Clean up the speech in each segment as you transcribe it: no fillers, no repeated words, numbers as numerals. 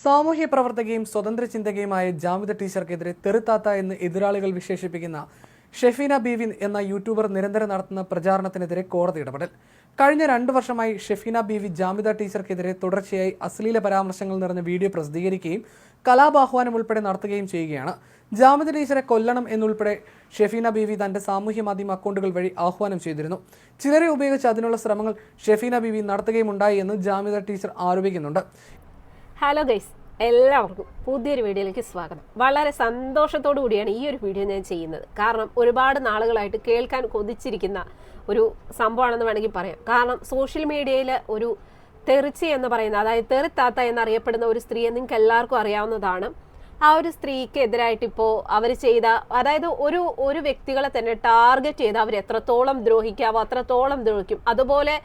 സാമൂഹ്യ പ്രവർത്തകയും സ്വതന്ത്ര ചിന്തകയുമായ ജാമിദ ടീച്ചർക്കെതിരെ തെറുത്താത്ത എന്ന് എതിരാളികൾ വിശേഷിപ്പിക്കുന്ന ഷെഫീന ബീവി എന്ന യൂട്യൂബർ നിരന്തരം നടത്തുന്ന പ്രചാരണത്തിനെതിരെ കോടതി ഇടപെടൽ. കഴിഞ്ഞ 2 വർഷമായി ഷെഫീന ബീവി ജാമിദ ടീച്ചർക്കെതിരെ തുടർച്ചയായി അശ്ലീല പരാമർശങ്ങൾ നിറഞ്ഞ വീഡിയോ പ്രസിദ്ധീകരിക്കുകയും കലാപാഹ്വാനം ഉൾപ്പെടെ നടത്തുകയും ചെയ്യുകയാണ്. ജാമിദ ടീച്ചറെ കൊല്ലണം എന്നുൾപ്പെടെ ഷെഫീന ബീവി തന്റെ സാമൂഹ്യ മാധ്യമ അക്കൗണ്ടുകൾ വഴി ആഹ്വാനം ചെയ്തിരുന്നു. ചിലരെ ഉപയോഗിച്ച് അതിനുള്ള ശ്രമങ്ങൾ ഷെഫീന ബീവി നടത്തുകയുമുണ്ടായി എന്ന് ജാമിദ ടീച്ചർ ആരോപിക്കുന്നുണ്ട്. ഹലോ ഗൈസ്, എല്ലാവർക്കും പുതിയൊരു വീഡിയോയിലേക്ക് സ്വാഗതം. വളരെ സന്തോഷത്തോടു കൂടിയാണ് ഈ ഒരു വീഡിയോ ഞാൻ ചെയ്യുന്നത്. കാരണം ഒരുപാട് നാളുകളായിട്ട് കേൾക്കാൻ കൊതിച്ചിരിക്കുന്ന ഒരു സംഭവമാണെന്ന് വേണമെങ്കിൽ പറയാം. കാരണം സോഷ്യൽ മീഡിയയിൽ ഒരു തെറിച്ചി എന്ന് പറയുന്ന, അതായത് തെറിത്താത്ത എന്നറിയപ്പെടുന്ന ഒരു സ്ത്രീയെ നിങ്ങൾക്ക് എല്ലാവർക്കും അറിയാവുന്നതാണ്. ആ ഒരു സ്ത്രീക്ക് എതിരായിട്ട് ഇപ്പോൾ അവർ ചെയ്ത, അതായത് ഒരു വ്യക്തികളെ തന്നെ ടാർഗറ്റ് ചെയ്ത് അവർ എത്രത്തോളം ദ്രോഹിക്കാവോ അത്രത്തോളം ദ്രോഹിക്കും. അതുപോലെ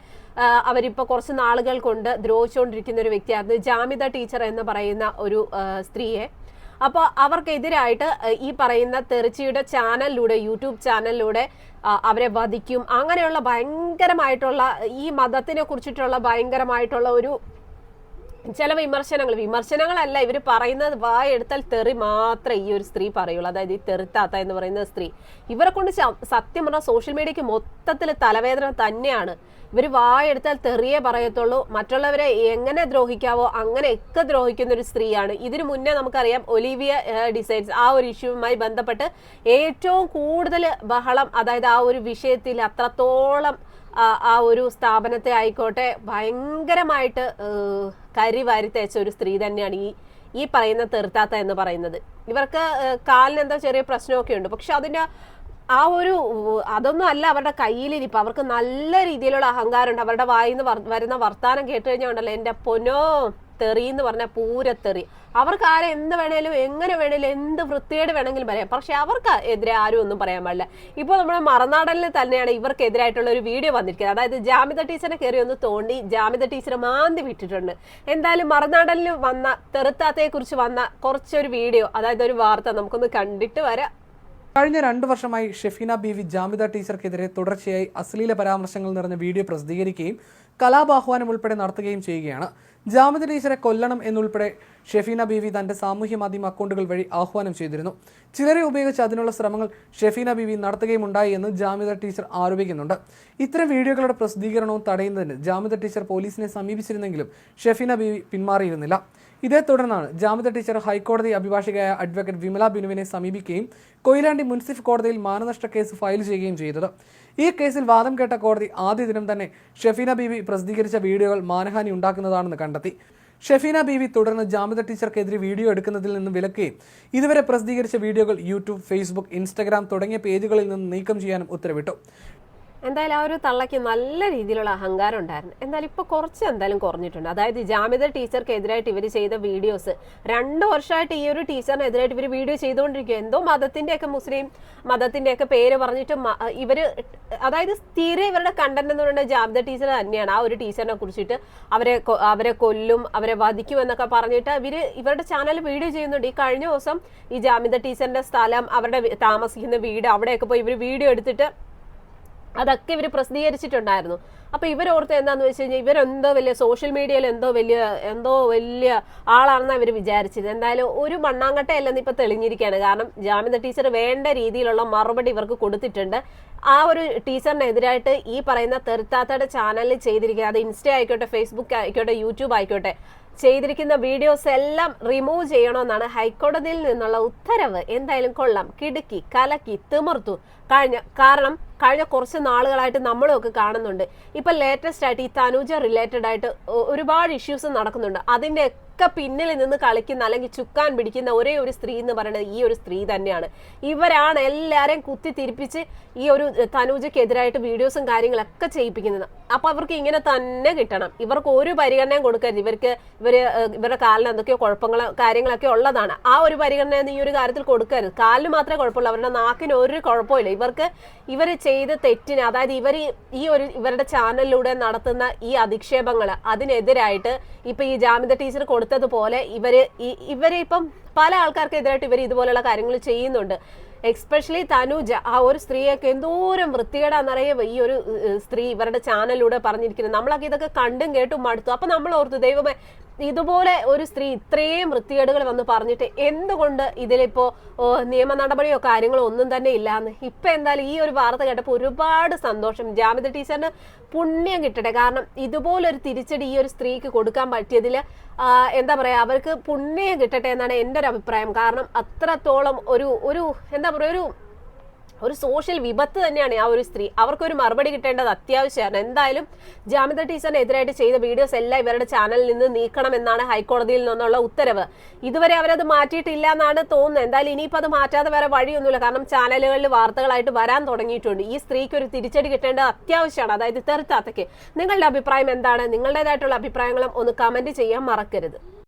അവരിപ്പോൾ കുറച്ച് നാളുകൾ കൊണ്ട് ദ്രോഹിച്ചുകൊണ്ടിരിക്കുന്ന ഒരു വ്യക്തിയായിരുന്നു ജാമിദ ടീച്ചർ എന്ന് പറയുന്ന ഒരു സ്ത്രീയെ. അപ്പോൾ അവർക്കെതിരായിട്ട് ഈ പറയുന്ന തെറിച്ചിയുടെ ചാനലിലൂടെ, യൂട്യൂബ് ചാനലിലൂടെ അവരെ വധിക്കും, അങ്ങനെയുള്ള ഭയങ്കരമായിട്ടുള്ള ഈ മതത്തിനെ കുറിച്ചിട്ടുള്ള ഭയങ്കരമായിട്ടുള്ള ഒരു ചില വിമർശനങ്ങളല്ല ഇവർ പറയുന്നത്. വായെടുത്താൽ തെറി മാത്രമേ ഈ ഒരു സ്ത്രീ പറയുള്ളൂ. അതായത് ഈ തെറിത്താത്ത എന്ന് പറയുന്ന സ്ത്രീ, ഇവരെ കൊണ്ട് സത്യം പറഞ്ഞാൽ സോഷ്യൽ മീഡിയക്ക് മൊത്തത്തിൽ തലവേദന തന്നെയാണ്. ഇവർ വായെടുത്താൽ തെറിയേ പറയത്തുള്ളൂ. മറ്റുള്ളവരെ എങ്ങനെ ദ്രോഹിക്കാവോ അങ്ങനെയൊക്കെ ദ്രോഹിക്കുന്ന ഒരു സ്ത്രീയാണ്. ഇതിനു മുന്നേ നമുക്കറിയാം ഒലിവിയ ഡിസൈൻസ് ആ ഒരു ഇഷ്യൂവുമായി ബന്ധപ്പെട്ട് ഏറ്റവും കൂടുതൽ ബഹളം, അതായത് ആ ഒരു വിഷയത്തിൽ അത്രത്തോളം ആ ഒരു സ്ഥാപനത്തെ ആയിക്കോട്ടെ ഭയങ്കരമായിട്ട് കരിവാരി തേച്ച ഒരു സ്ത്രീ തന്നെയാണ് ഈ പറയുന്ന തെറുത്താത്ത എന്ന് പറയുന്നത്. ഇവർക്ക് കാലിന് എന്തോ ചെറിയ പ്രശ്നമൊക്കെ ഉണ്ട്. പക്ഷെ അതിന്റെ അതൊന്നും അല്ല അവരുടെ കയ്യിലിരിപ്പ്. അവർക്ക് നല്ല രീതിയിലുള്ള അഹങ്കാരമുണ്ട്. അവരുടെ വായിന്ന് വരുന്ന വർത്താനം കേട്ട് കഴിഞ്ഞാൽ ഉണ്ടല്ലോ, എൻ്റെ പൊന്നോ, തെറി എന്ന് പറഞ്ഞാൽ പൂരത്തെറി. അവർക്ക് ആരെ എന്ത് വേണേലും എങ്ങനെ വേണേലും എന്ത് വൃത്തിയോട് വേണമെങ്കിലും പറയാം. പക്ഷെ അവർക്ക് എതിരെ ആരും ഒന്നും പറയാൻ പാടില്ല. ഇപ്പോൾ നമ്മുടെ മറുനാടനിൽ തന്നെയാണ് ഇവർക്കെതിരായിട്ടുള്ള ഒരു വീഡിയോ വന്നിരിക്കുന്നത്. അതായത് ജാമിദ ടീച്ചറെ കയറി ഒന്ന് തോണ്ടി ജാമിദ ടീച്ചറെ മാന്തി വിട്ടിട്ടുണ്ട്. എന്തായാലും മറുനാടനിൽ വന്ന തെറുത്താത്തയെ കുറിച്ച് വന്ന കുറച്ചൊരു വീഡിയോ, അതായത് ഒരു വാർത്ത നമുക്കൊന്ന് കണ്ടിട്ട് വരാം. കഴിഞ്ഞ 2 വർഷമായി ഷെഫീന ബീവി ജാമിദ ടീച്ചർക്കെതിരെ തുടർച്ചയായി അശ്ലീല പരാമർശങ്ങൾ നിറഞ്ഞ വീഡിയോ പ്രസിദ്ധീകരിക്കുകയും കലാപാഹ്വാനം ഉൾപ്പെടെ നടത്തുകയും ചെയ്യുകയാണ്. ജാമിദ ടീച്ചറെ കൊല്ലണം എന്നുൾപ്പെടെ ഷെഫീന ബീവി തന്റെ സാമൂഹ്യ മാധ്യമ അക്കൗണ്ടുകൾ വഴി ആഹ്വാനം ചെയ്തിരുന്നു. ചിലരെ ഉപയോഗിച്ച് അതിനുള്ള ശ്രമങ്ങൾ ഷെഫീന ബീവി നടത്തുകയുമുണ്ടായി എന്ന് ജാമിദ ടീച്ചർ ആരോപിക്കുന്നുണ്ട്. ഇത്തരം വീഡിയോകളുടെ പ്രസിദ്ധീകരണവും തടയുന്നതിന് ജാമിദ ടീച്ചർ പോലീസിനെ സമീപിച്ചിരുന്നെങ്കിലും ഷെഫീന ബീവി പിന്മാറിയിരുന്നില്ല. ഇതേ തുടർന്നാണ് ജാമിദ ടീച്ചർ ഹൈക്കോടതി അഭിഭാഷകയായ അഡ്വക്കേറ്റ് വിമല ബിനുവിനെ സമീപിക്കുകയും കൊയിലാണ്ടി മുൻസിഫ് കോടതിയിൽ മാനനഷ്ട കേസ് ഫയൽ ചെയ്യുകയും ചെയ്തത്. ഈ കേസിൽ വാദം കേട്ട കോടതി ആദ്യ ദിനം തന്നെ ഷെഫീന ബീവി പ്രസിദ്ധീകരിച്ച വീഡിയോകൾ മാനഹാനി ഉണ്ടാക്കുന്നതാണെന്ന് കണ്ടെത്തി. ഷെഫീന ബീവി തുടർന്ന് ജാമിദ ടീച്ചർക്കെതിരെ വീഡിയോ എടുക്കുന്നതിൽ നിന്ന് വിലക്കുകയും ഇതുവരെ പ്രസിദ്ധീകരിച്ച വീഡിയോകൾ യൂട്യൂബ്, ഫേസ്ബുക്ക്, ഇൻസ്റ്റഗ്രാം തുടങ്ങിയ പേജുകളിൽ നിന്ന് നീക്കം ചെയ്യാനും ഉത്തരവിട്ടു. എന്തായാലും ആ ഒരു തള്ളയ്ക്ക് നല്ല രീതിയിലുള്ള അഹങ്കാരം ഉണ്ടായിരുന്നു. എന്തായാലും ഇപ്പോൾ കുറച്ച് എന്തായാലും കുറഞ്ഞിട്ടുണ്ട്. അതായത് ജാമിദ ടീച്ചർക്ക് എതിരായിട്ട് ഇവർ ചെയ്ത വീഡിയോസ് 2 വർഷമായിട്ട് ഈ ഒരു ടീച്ചറിനെതിരായിട്ട് ഇവർ വീഡിയോ ചെയ്തുകൊണ്ടിരിക്കുക. എന്തോ മതത്തിൻ്റെയൊക്കെ, മുസ്ലിം മതത്തിൻ്റെയൊക്കെ പേര് പറഞ്ഞിട്ട് ഇവർ, അതായത് സ്ഥിരം ഇവരുടെ കണ്ടന്റ് എന്ന് പറയുന്നത് ജാമിദ ടീച്ചർ തന്നെയാണ്. ആ ഒരു ടീച്ചറിനെ കുറിച്ചിട്ട് അവരെ കൊല്ലും, അവരെ വധിക്കും എന്നൊക്കെ പറഞ്ഞിട്ട് ഇവരുടെ ചാനൽ വീഡിയോ ചെയ്യുന്നുണ്ട്. ഈ കഴിഞ്ഞ ദിവസം ഈ ജാമിദ ടീച്ചറിന്റെ സ്ഥലം, അവരുടെ താമസിക്കുന്ന വീട്, അവിടെയൊക്കെ പോയി ഇവർ വീഡിയോ എടുത്തിട്ട് അതൊക്കെ ഇവർ പ്രസിദ്ധീകരിച്ചിട്ടുണ്ടായിരുന്നു. അപ്പൊ ഇവരോർത്ത് എന്താന്ന് വെച്ച് കഴിഞ്ഞാൽ ഇവരെന്തോ വലിയ സോഷ്യൽ മീഡിയയിൽ എന്തോ വലിയ ആളാണെന്നാണ് ഇവർ വിചാരിച്ചത്. എന്തായാലും ഒരു മണ്ണാങ്കട്ടയല്ലെന്ന് ഇപ്പൊ തെളിഞ്ഞിരിക്കുകയാണ്. കാരണം ജാമിദ ടീച്ചർ വേണ്ട രീതിയിലുള്ള മറുപടി ഇവർക്ക് കൊടുത്തിട്ടുണ്ട്. ആ ഒരു ടീച്ചറിനെതിരായിട്ട് ഈ പറയുന്ന തെറുത്താത്തയുടെ ചാനലിൽ ചെയ്തിരിക്കുക, അത് ഇൻസ്റ്റ ആയിക്കോട്ടെ, ഫേസ്ബുക്ക് ആയിക്കോട്ടെ, യൂട്യൂബ് ആയിക്കോട്ടെ, ചെയ്തിരിക്കുന്ന വീഡിയോസ് എല്ലാം റിമൂവ് ചെയ്യണമെന്നാണ് ഹൈക്കോടതിയിൽ നിന്നുള്ള ഉത്തരവ്. എന്തായാലും കൊള്ളാം, കിടുക്കി, കലക്കി, തിമിർത്തു. കാരണം കഴിഞ്ഞ കുറച്ച് നാളുകളായിട്ട് നമ്മളൊക്കെ കാണുന്നുണ്ട്. ഇപ്പൊ ലേറ്റസ്റ്റ് ആയിട്ട് ഈ തനുജ റിലേറ്റഡ് ആയിട്ട് ഒരുപാട് ഇഷ്യൂസ് നടക്കുന്നുണ്ട്. അതിന്റെ ഒക്കെ പിന്നിൽ നിന്ന് കളിക്കുന്ന അല്ലെങ്കിൽ ചുക്കാൻ പിടിക്കുന്ന ഒരേ ഒരു സ്ത്രീ എന്ന് പറയുന്നത് ഈ ഒരു സ്ത്രീ തന്നെയാണ്. ഇവരാണ് എല്ലാരെയും കുത്തിത്തിരിപ്പിച്ച് ഈ ഒരു തനുജയ്ക്കെതിരായിട്ട് വീഡിയോസും കാര്യങ്ങളൊക്കെ ചെയ്യിപ്പിക്കുന്നത്. അപ്പൊ അവർക്ക് ഇങ്ങനെ തന്നെ കിട്ടണം. ഇവർക്ക് ഒരു പരിഗണനയും കൊടുക്കരുത്. ഇവരുടെ കാലിന് എന്തൊക്കെയോ കാര്യങ്ങളൊക്കെ ഉള്ളതാണ്. ആ ഒരു പരിഗണന ഈ ഒരു കാര്യത്തിൽ കൊടുക്കരുത്. കാലിന് മാത്രമേ കുഴപ്പമുള്ളൂ, അവരുടെ നാക്കിന് ഒരു കുഴപ്പമില്ല. ഇവർ ചെയ്ത തെറ്റിന്, അതായത് ഇവരുടെ ചാനലിലൂടെ നടത്തുന്ന ഈ അധിക്ഷേപങ്ങൾ, അതിനെതിരായിട്ട് ഇപ്പൊ ഈ ജാമിദ ടീച്ചർ കൊടുത്തതുപോലെ ഇവര് ഇപ്പം പല ആൾക്കാർക്കെതിരായിട്ട് ഇവർ ഇതുപോലെയുള്ള കാര്യങ്ങൾ ചെയ്യുന്നുണ്ട്. എക്സ്പെഷ്യലി തനുജ, ആ ഒരു സ്ത്രീയൊക്കെ എന്തോരം വൃത്തികേടാന്നറിയാം ഈ ഒരു സ്ത്രീ ഇവരുടെ ചാനലിലൂടെ പറഞ്ഞിരിക്കുന്നത്. നമ്മളൊക്കെ ഇതൊക്കെ കണ്ടും കേട്ടും മടുത്തു. അപ്പൊ നമ്മൾ ഓർത്തു, ദൈവമേ, ഇതുപോലെ ഒരു സ്ത്രീ ഇത്രയും വൃത്തികേടുകൾ വന്ന് പറഞ്ഞിട്ട് എന്തുകൊണ്ട് ഇതിലിപ്പോ നിയമ നടപടിയോ കാര്യങ്ങളോ ഒന്നും തന്നെ ഇല്ലാന്ന്. ഇപ്പൊ എന്തായാലും ഈ ഒരു വാർത്ത കേട്ടപ്പോൾ ഒരുപാട് സന്തോഷം. ജാമിദ ടീച്ചറിന് പുണ്യം കിട്ടട്ടെ. കാരണം ഇതുപോലൊരു തിരിച്ചടി ഈ ഒരു സ്ത്രീക്ക് കൊടുക്കാൻ പറ്റിയതിൽ എന്താ പറയാ, അവർക്ക് പുണ്യം കിട്ടട്ടെ എന്നാണ് എൻ്റെ ഒരു അഭിപ്രായം. കാരണം അത്രത്തോളം ഒരു എന്താ പറയാ, ഒരു സോഷ്യൽ വിപത്ത് തന്നെയാണ് ആ ഒരു സ്ത്രീ. അവർക്കൊരു മറുപടി കിട്ടേണ്ടത് അത്യാവശ്യമാണ്. എന്തായാലും ജാമിദ ടീച്ചറിനെതിരായിട്ട് ചെയ്ത വീഡിയോസ് എല്ലാം ഇവരുടെ ചാനലിൽ നിന്ന് നീക്കണമെന്നാണ് ഹൈക്കോടതിയിൽ നിന്നുള്ള ഉത്തരവ്. ഇതുവരെ അവരത് മാറ്റിയിട്ടില്ല എന്നാണ് തോന്നുന്നത്. എന്തായാലും ഇനിയിപ്പോൾ അത് മാറ്റാതെ വേറെ വഴിയൊന്നുമില്ല. കാരണം ചാനലുകളിൽ വാർത്തകളായിട്ട് വരാൻ തുടങ്ങിയിട്ടുണ്ട്. ഈ സ്ത്രീക്ക് ഒരു തിരിച്ചടി കിട്ടേണ്ടത് അത്യാവശ്യമാണ്. അതായത് തെറിത്താത്തയ്ക്ക്. നിങ്ങളുടെ അഭിപ്രായം എന്താണ്? നിങ്ങളുടേതായിട്ടുള്ള അഭിപ്രായങ്ങളും ഒന്ന് കമന്റ് ചെയ്യാൻ മറക്കരുത്.